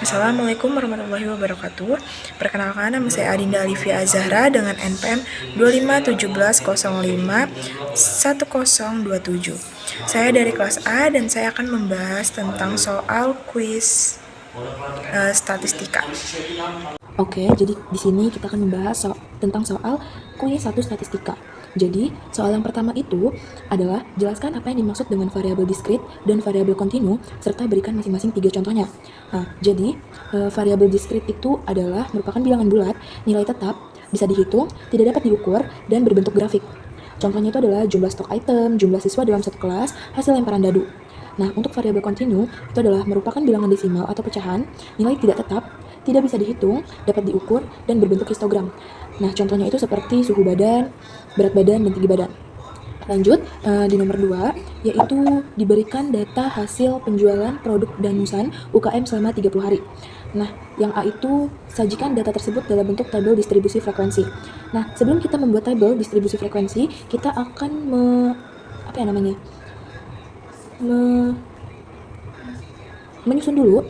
Assalamualaikum warahmatullahi wabarakatuh. Perkenalkan, nama saya Adinda Alivia Azahra dengan NPM 2517051027. Saya dari kelas A dan saya akan membahas tentang soal kuis statistika. Oke, jadi di sini kita akan membahas tentang soal kuis 1 statistika. Jadi, soal yang pertama itu adalah jelaskan apa yang dimaksud dengan variabel diskrit dan variabel kontinu serta berikan masing-masing 3 contohnya. Nah, jadi variabel diskrit itu adalah merupakan bilangan bulat, nilai tetap, bisa dihitung, tidak dapat diukur, dan berbentuk grafik. Contohnya itu adalah jumlah stok item, jumlah siswa dalam satu kelas, hasil lemparan dadu. Nah, untuk variabel kontinu itu adalah merupakan bilangan desimal atau pecahan, nilai tidak tetap, tidak bisa dihitung, dapat diukur, dan berbentuk histogram. Nah, contohnya itu seperti suhu badan, berat badan, dan tinggi badan. Lanjut, di nomor 2, yaitu diberikan data hasil penjualan produk danusan UKM selama 30 hari. Nah, yang A itu sajikan data tersebut dalam bentuk tabel distribusi frekuensi. Nah, sebelum kita membuat tabel distribusi frekuensi, kita akan menyusun dulu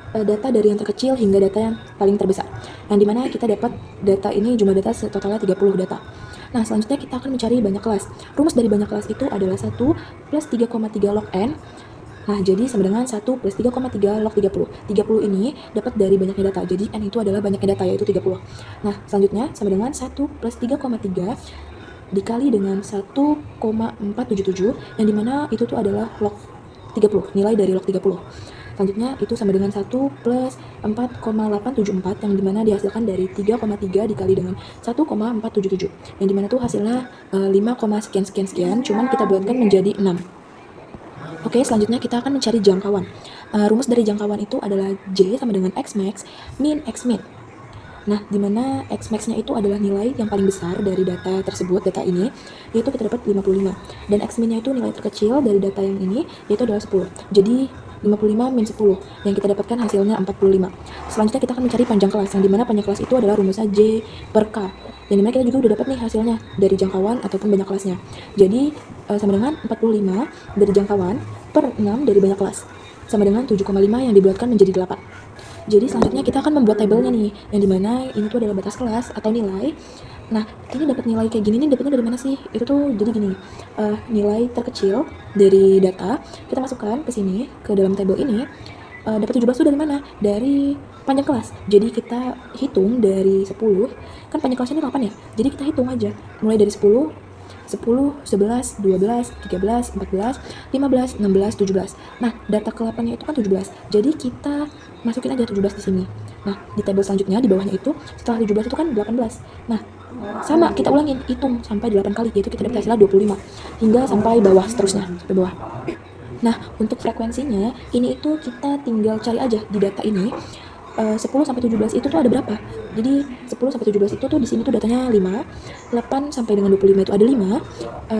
data dari yang terkecil hingga data yang paling terbesar. Yang dimana kita dapat data ini, jumlah data totalnya 30 data. Nah, selanjutnya kita akan mencari banyak kelas. Rumus dari banyak kelas itu adalah 1 plus 3,3 log N. Nah, jadi sama dengan 1 plus 3,3 log 30. 30 ini dapat dari banyaknya data. Jadi N itu adalah banyaknya data, yaitu 30. Nah, selanjutnya sama dengan 1 plus 3,3 dikali dengan 1,477, yang dimana itu tuh adalah log 30, nilai dari log 30. Selanjutnya itu sama dengan 1 plus 4,874, yang dimana dihasilkan dari 3,3 dikali dengan 1,477, yang dimana tuh hasilnya 5, sekian, cuman kita bulatkan menjadi 6. Oke, selanjutnya kita akan mencari jangkauan. Rumus dari jangkauan itu adalah J sama dengan X max min X min. Nah, di mana X max-nya itu adalah nilai yang paling besar dari data tersebut, data ini, yaitu kita dapat 55. Dan X min-nya itu nilai terkecil dari data yang ini, yaitu adalah 10. Jadi, 55 min 10, yang kita dapatkan hasilnya 45. Selanjutnya kita akan mencari panjang kelas, yang dimana panjang kelas itu adalah rumusnya J per K. Yang dimana kita juga udah dapat nih hasilnya dari jangkauan ataupun banyak kelasnya. Jadi, sama dengan 45 dari jangkauan per 6 dari banyak kelas. Sama dengan 7,5 yang dibulatkan menjadi 8. Jadi selanjutnya kita akan membuat tabelnya nih, yang dimana ini tuh adalah batas kelas atau nilai. Nah, ini dapat nilai kayak gini nih, dapatnya dari mana sih? Itu tuh jadi gini, nilai terkecil dari data kita masukkan ke sini, ke dalam tabel ini. Dapat 17 tuh dari mana? Dari panjang kelas. Jadi kita hitung dari 10, kan panjang kelasnya ini 8 ya. Jadi kita hitung aja, mulai dari 10, 11, 12, 13, 14, 15, 16, 17. Nah, data ke-8-nya itu kan 17. Jadi kita masukin aja 17 di sini. Nah, di tabel selanjutnya di bawahnya itu setelah 17 itu kan 18. Nah, sama kita ulangin, hitung sampai 8 kali, yaitu kita dapat hasilnya 25 hingga sampai bawah, seterusnya sampai bawah. Nah, untuk frekuensinya ini itu kita tinggal cari aja di data ini. 10 sampai 17 itu tuh ada berapa? Jadi 10 sampai 17 itu tuh di sini tuh datanya 5, 8 sampai dengan 25 itu ada 5,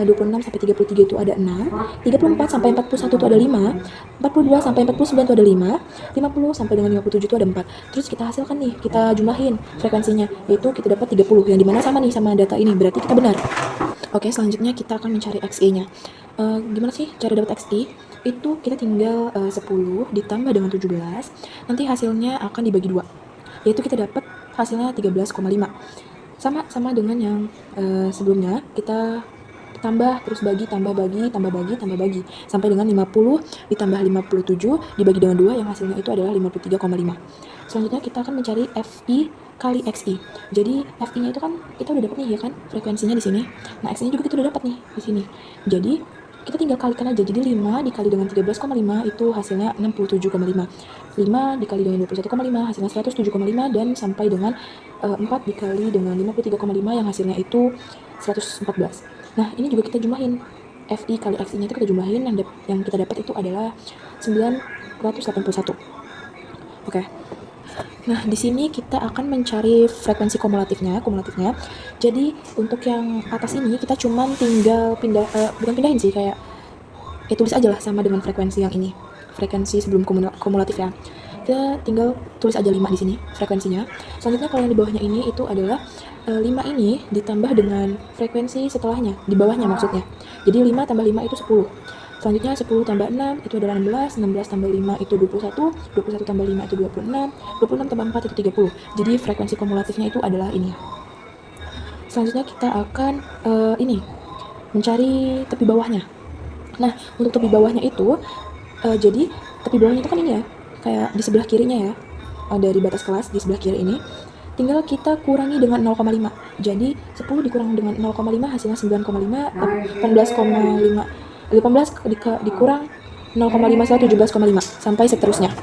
26 sampai 33 itu ada 6, 34 sampai 41 itu ada 5, 42 sampai 49 itu ada 5, 50 sampai dengan 57 itu ada 4. Terus kita hasilkan nih, kita jumlahin frekuensinya, yaitu kita dapat 30, yang dimana sama nih sama data ini, berarti kita benar. Oke, selanjutnya kita akan mencari XI-nya. Gimana sih cara dapat XI? Itu kita tinggal 10 ditambah dengan 17, nanti hasilnya akan dibagi 2, yaitu kita dapat hasilnya 13,5. Sama dengan yang sebelumnya, kita tambah terus bagi, tambah bagi sampai dengan 50 ditambah 57 dibagi dengan 2, yang hasilnya itu adalah 53,5. Selanjutnya kita akan mencari FI kali XI. Jadi FI-nya itu kan kita udah dapat nih ya kan, frekuensinya di sini. Nah, XI-nya juga kita udah dapat nih di sini. Jadi kita tinggal kalikan aja. Jadi 5 dikali dengan 13,5 itu hasilnya 67,5. 5 dikali dengan 21,5 hasilnya 107,5, dan sampai dengan 4 dikali dengan 53,5 yang hasilnya itu 114. Nah, ini juga kita jumlahin. FI kali XI-nya itu kita jumlahin, yang kita dapat itu adalah 981. Oke. Nah, di sini kita akan mencari frekuensi kumulatifnya. Jadi, untuk yang atas ini kita cuman tinggal bukan pindahin sih, kayak tulis aja lah sama dengan frekuensi yang ini. Frekuensi sebelum kumulatif ya. Kita tinggal tulis aja 5 di sini frekuensinya. Selanjutnya kalau yang di bawahnya ini itu adalah 5 ini ditambah dengan frekuensi setelahnya, di bawahnya maksudnya. Jadi 5 tambah 5 itu 10. Selanjutnya 10 tambah 6 itu adalah 16, 16 tambah 5 itu 21, 21 tambah 5 itu 26, 26 tambah 4 itu 30. Jadi frekuensi kumulatifnya itu adalah ini. Selanjutnya kita akan mencari tepi bawahnya. Nah, untuk tepi bawahnya itu, jadi tepi bawahnya itu kan ini ya, kayak di sebelah kirinya ya, dari batas kelas di sebelah kiri ini, tinggal kita kurangi dengan 0,5. Jadi 10 dikurang dengan 0,5 hasilnya 9,5, 18,5, 18 dikurang 0,5 hasilnya 17,5 sampai seterusnya.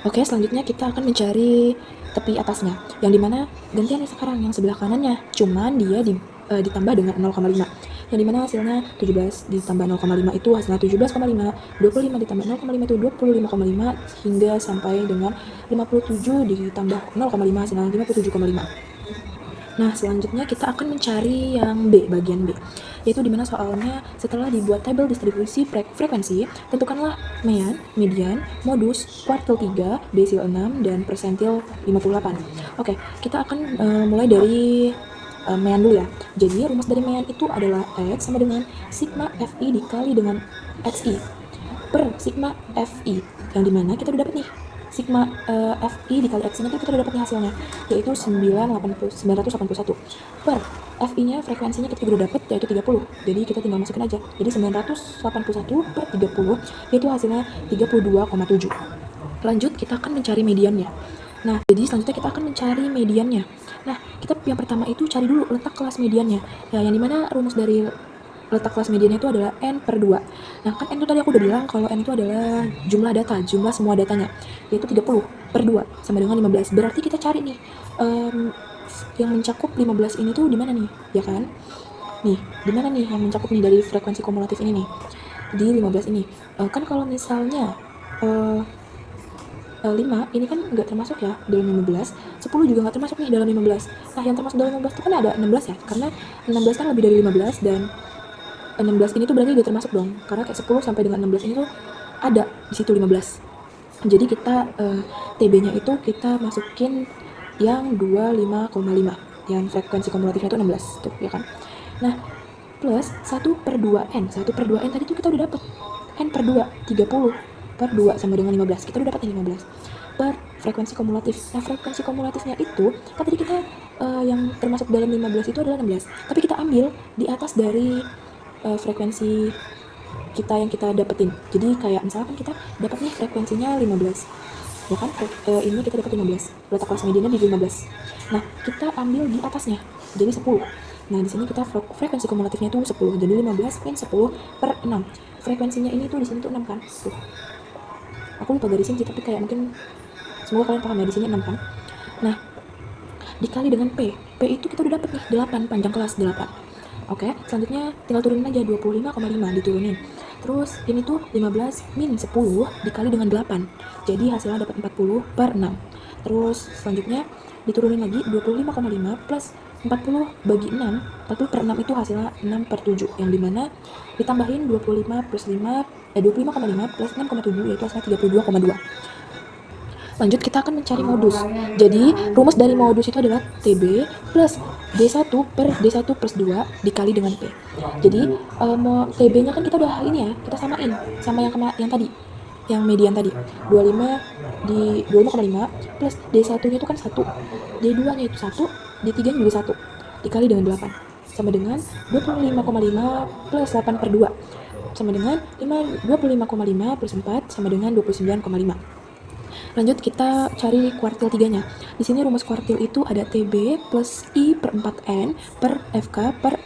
Oke, selanjutnya kita akan mencari tepi atasnya, yang dimana gantian sekarang yang sebelah kanannya, cuman dia ditambah dengan 0,5, yang dimana hasilnya 17 ditambah 0,5 itu hasilnya 17,5, 25 ditambah 0,5 itu 25,5, hingga sampai dengan 57 ditambah 0,5 hasilnya 57,5. Nah, selanjutnya kita akan mencari yang B, bagian B, yaitu dimana soalnya setelah dibuat tabel distribusi frekuensi, tentukanlah mean, median, modus, kuartil 3, desil 6, dan persentil 58. Oke, kita akan mulai dari mean dulu ya. Jadi rumus dari mean itu adalah X sama dengan sigma FI dikali dengan XI per sigma FI, yang dimana kita udah dapet nih sigma FI dikali X nya itu kita udah dapet nih hasilnya, yaitu 981 per FI nya frekuensinya kita udah dapet yaitu 30, jadi kita tinggal masukin aja, jadi 981 per 30 yaitu hasilnya 32,7. Lanjut kita akan mencari mediannya. Nah, jadi selanjutnya kita akan mencari mediannya. Nah, kita yang pertama itu cari dulu letak kelas mediannya. Ya, yang dimana rumus dari letak kelas mediannya itu adalah N per 2. Nah, kan N itu tadi aku udah bilang kalau N itu adalah jumlah data, jumlah semua datanya, yaitu 30 per 2 sama dengan 15. Berarti kita cari nih, yang mencakup 15 ini tuh di mana nih, ya kan? Nih, di mana nih yang mencakup nih dari frekuensi kumulatif ini nih? Di 15 ini. Kan kalau misalnya 5 ini kan nggak termasuk ya dalam 15, 10 juga nggak termasuk nih dalam 15. Nah, yang termasuk dalam 15 itu kan ada 16 ya, karena 16 kan lebih dari 15, dan 16 ini tuh berarti udah termasuk dong, karena kayak 10 sampai dengan 16 ini tuh ada di situ 15. Jadi kita TB-nya itu kita masukin yang 25,5, yang frekuensi kumulatifnya itu 16 tuh, ya kan. Nah, plus 1 per 2N. 1 per 2N tadi tuh kita udah dapet N per 2, 30 per 2 sama dengan 15. Kita udah dapat nih 15 per frekuensi kumulatif. Nah, frekuensi kumulatifnya itu kan tadi kita yang termasuk dalam 15 itu adalah 16. Tapi kita ambil di atas dari frekuensi kita yang kita dapetin. Jadi kayak misalkan kita dapat nih frekuensinya 15. Ya kan? Ini kita dapat 15. Letak kelas mediannya di 15. Nah, kita ambil di atasnya. Jadi 10. Nah, di sini kita frekuensi kumulatifnya itu 10. Jadi 15 min 10 per 6. Frekuensinya ini tuh di sini tuh 6 kan? Tuh. Aku lupa garisin sih, tapi kayak mungkin semoga kalian paham ya, di sini 6 kan. Nah, dikali dengan P. P itu kita udah dapet nih 8, panjang kelas 8. Oke, selanjutnya tinggal turunin aja 25,5 diturunin. Terus ini tuh 15 min 10 dikali dengan 8. Jadi hasilnya dapat 40 per 6. Terus selanjutnya diturunin lagi 25,5 plus 40 bagi 6, 40 per 6 itu hasilnya 6 per 7, yang dimana ditambahin 25 plus 5, 25,5 plus 6,7 yaitu hasilnya 32,2. Lanjut kita akan mencari modus. Jadi rumus dari modus itu adalah TB plus D1 per D1 plus 2 dikali dengan P. Jadi TB-nya kan kita udah ini ya, kita samain sama yang tadi, yang median tadi. 25 di 25,5 plus D1-nya itu kan 1, D2-nya itu 1, D3-nya juga 1 dikali dengan 8 sama dengan 25,5 plus 8 per 2 sama dengan 25,5 plus 4 sama dengan 29,5. Lanjut kita cari kuartil 3-nya. Di sini rumus kuartil itu ada TB plus I per 4N per FK per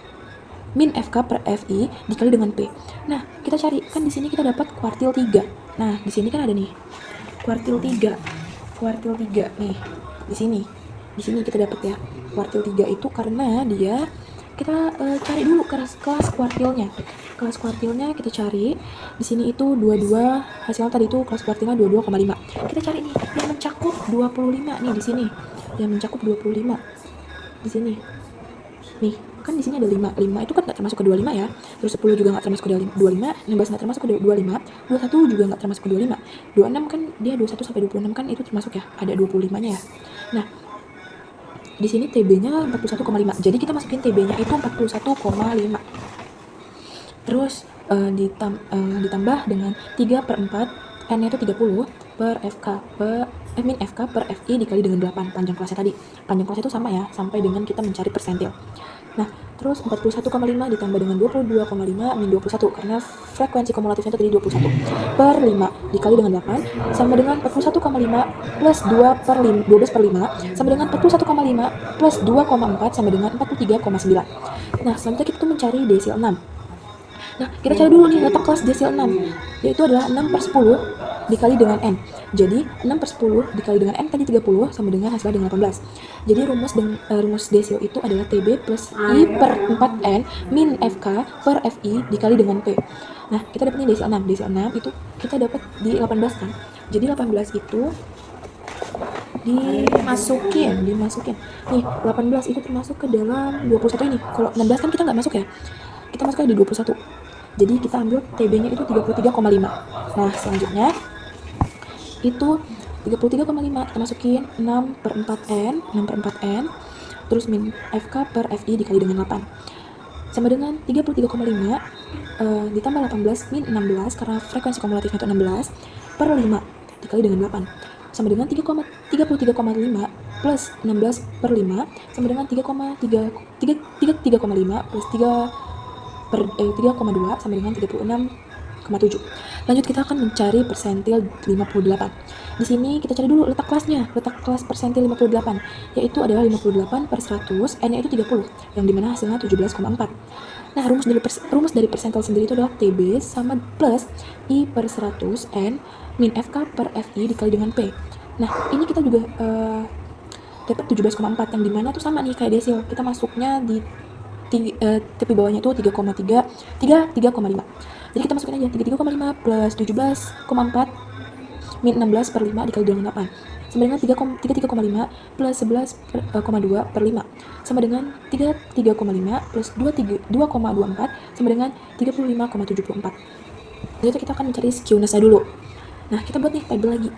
min FK per FI dikali dengan P. Nah, kita cari, kan di sini kita dapat kuartil 3. Nah, di sini kan ada nih kuartil 3. Kuartil 3 nih. Di sini kita dapat ya. Kuartil 3 itu karena dia kita cari dulu kelas kuartilnya. Kelas kuartilnya kita cari. Di sini itu 22, hasilnya tadi itu kelas kuartilnya 22,5. Kita cari nih yang mencakup 25 nih di sini. Yang mencakup 25 di sini. Nih, kan di sini ada 5. 5 itu kan enggak termasuk ke 25 ya. Terus 10 juga enggak termasuk ke 25, 16 enggak termasuk ke 25, 21 juga enggak termasuk ke 25. 26 kan dia 21 sampai 26 kan itu termasuk ya. Ada 25-nya ya. Nah, di sini TB-nya 41,5. Jadi kita masukin TB-nya itu 41,5. Terus ditambah dengan 3/4 N-nya itu 30 per FK min FK per FI dikali dengan 8 panjang kelasnya tadi. Panjang kelasnya itu sama ya, sampai dengan kita mencari persentil. Nah, terus 41,5 ditambah dengan 22,5 min 21 karena frekuensi kumulatifnya itu tadi 21 per 5 dikali dengan 8 sama dengan 41,5 plus 2 per 5, 12 per 5 sama dengan 41,5 plus 2,4 sama dengan 43,9. Nah, selanjutnya kita tuh mencari desil 6. Nah, kita cari dulu nih letak kelas desil 6, yaitu adalah 6/10 dikali dengan N. Jadi, 6/10 dikali dengan N tadi 30 sama dengan hasilnya dengan 18. Jadi, rumus desil itu adalah TB plus I per 4N min FK per FI dikali dengan P. Nah, kita dapat nih desil 6. Desil 6 itu kita dapat di 18 kan. Jadi, 18 itu dimasukin nih 18 itu termasuk ke dalam 21 ini. Kalau 16 kan kita nggak masuk ya, kita masuknya di 21. Jadi kita ambil TB-nya itu 33,5. Nah, selanjutnya itu 33,5 kita masukin 6/4N, terus min FK per FI dikali dengan 8 sama dengan 33,5 ditambah 18 min 16 karena frekuensi kumulatifnya itu 16 per 5 dikali dengan 8 sama dengan 33,5 plus 16 per 5 sama dengan 33,5 plus 3,2 sama dengan 36,7. Lanjut kita akan mencari persentil 58. Di sini kita cari dulu letak kelasnya, letak kelas persentil 58, yaitu adalah 58 per 100, N-nya itu 30, yang dimana hasilnya 17,4. Nah, rumus dari persentil sendiri itu adalah TB sama plus I per 100 N min FK per FI dikali dengan P. Nah, ini kita juga dapat 17,4, yang dimana tuh sama nih kayak desil, kita masuknya di tepi bawahnya itu 3,5. Jadi kita masukin aja 33,5 plus 17,4 min 16 per 5 dikali dengan 8 sama dengan 33,5 plus 11,2 per 5 sama dengan 33,5 plus 2,24 sama dengan 35,74. Jadi kita akan mencari skewness-nya dulu. Nah, kita buat nih tabel lagi.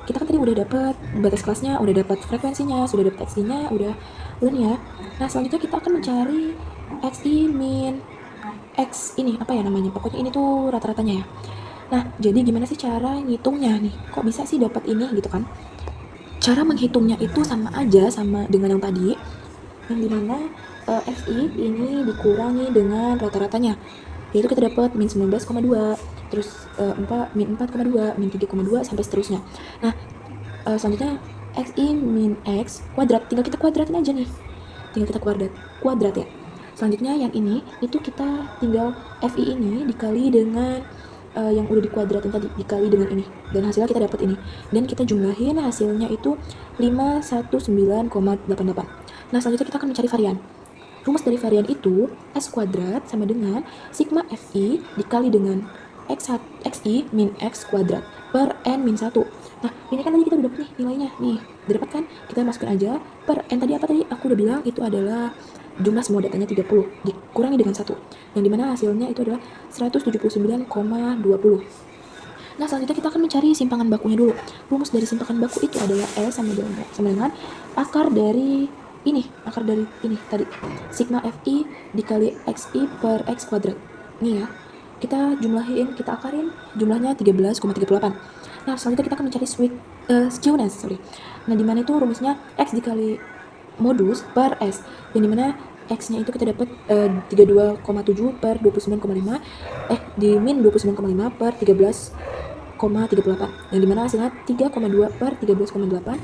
Kita kan tadi udah dapat batas kelasnya, udah dapat frekuensinya, sudah dapat XI-nya, udah nih ya. Nah, selanjutnya kita akan mencari XI min X ini apa ya namanya? Pokoknya ini tuh rata-ratanya ya. Nah, jadi gimana sih cara ngitungnya nih? Kok bisa sih dapat ini gitu kan? Cara menghitungnya itu sama aja sama dengan yang tadi, yang dimana XI ini dikurangi dengan rata-ratanya, yaitu kita dapat min 19,2, terus min 4,2, min 3,2 sampai seterusnya. Nah, selanjutnya XI min X kuadrat, tinggal kita kuadratin aja nih, tinggal kita kuadrat ya. Selanjutnya yang ini itu kita tinggal FI ini dikali dengan yang udah dikuadratin tadi dikali dengan ini, dan hasilnya kita dapat ini, dan kita jumlahin hasilnya itu 519,88. Nah, selanjutnya kita akan mencari varian. Rumus dari varian itu S kuadrat sama dengan sigma FI dikali dengan XI min X kuadrat per N min 1. Nah, ini kan tadi kita udah dapat nih nilainya. Nih, didapat kan? Kita masukin aja per N tadi apa tadi? Aku udah bilang itu adalah jumlah semua datanya 30 dikurangi dengan 1. Yang dimana hasilnya itu adalah 179,20. Nah, selanjutnya kita akan mencari simpangan bakunya dulu. Rumus dari simpangan baku itu adalah S sama dengan akar dari ini tadi, sigma FI dikali XI per X kuadrat. Nih ya, kita jumlahin, kita akarin, jumlahnya 13,38. Nah, selanjutnya kita akan mencari skewness. Nah, dimana itu rumusnya X dikali modus per S, yang dimana X-nya itu kita dapat 32,7 per 29,5 di min 29,5 per 13,38, yang dimana hasilnya 3,2 per 13,8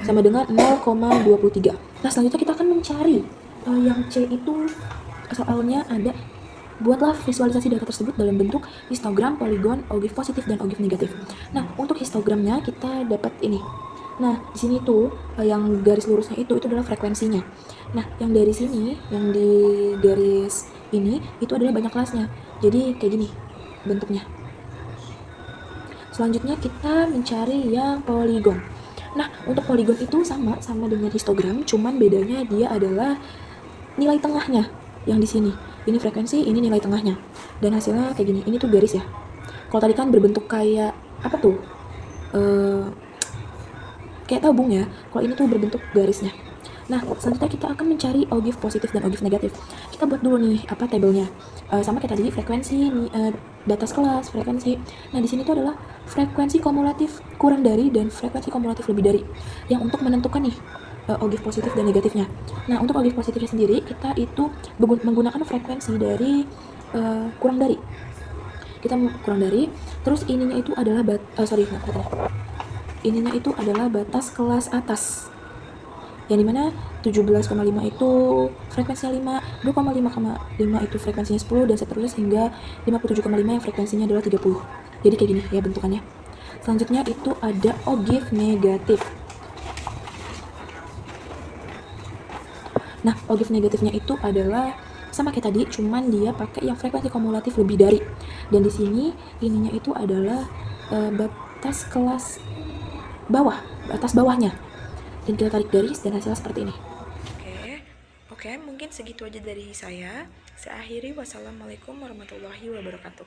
sama dengan 0,23. Nah, selanjutnya kita akan mencari yang C itu soalnya ada, buatlah visualisasi data tersebut dalam bentuk histogram, poligon, ogive positif dan ogive negatif. Nah, untuk histogramnya kita dapat ini. Nah, di sini tuh yang garis lurusnya itu adalah frekuensinya. Nah, yang dari sini, yang di garis ini itu adalah banyak kelasnya. Jadi kayak gini bentuknya. Selanjutnya kita mencari yang poligon. Nah, untuk poligon itu sama dengan histogram, cuman bedanya dia adalah nilai tengahnya yang di sini. Ini frekuensi, ini nilai tengahnya. Dan hasilnya kayak gini. Ini tuh garis ya. Kalau tadi kan berbentuk kayak apa tuh? Kayak tabung ya. Kalau ini tuh berbentuk garisnya. Nah, selanjutnya kita akan mencari OGIF positif dan OGIF negatif. Kita buat dulu nih apa tabelnya. Sama kayak tadi frekuensi data kelas, frekuensi. Nah, di sini tuh adalah frekuensi kumulatif kurang dari dan frekuensi kumulatif lebih dari. Yang untuk menentukan nih OGIF positif dan negatifnya. Nah, untuk OGIF positifnya sendiri kita itu menggunakan frekuensi dari kurang dari. Kita kurang dari, terus ininya itu adalah ininya itu adalah batas kelas atas, yang dimana 17,5 itu frekuensinya 5, 2,5 itu frekuensinya 10, dan seterusnya hingga 57,5 yang frekuensinya adalah 30. Jadi kayak gini ya bentukannya. Selanjutnya itu ada OGIF negatif. Nah, OGIF negatifnya itu adalah sama kayak tadi, cuman dia pakai yang frekuensi kumulatif lebih dari. Dan di sini ininya itu adalah batas kelas bawah, batas bawahnya. Dan kita tarik garis dan hasilnya seperti ini. Oke, mungkin segitu aja dari saya. Saya akhiri, wassalamualaikum warahmatullahi wabarakatuh.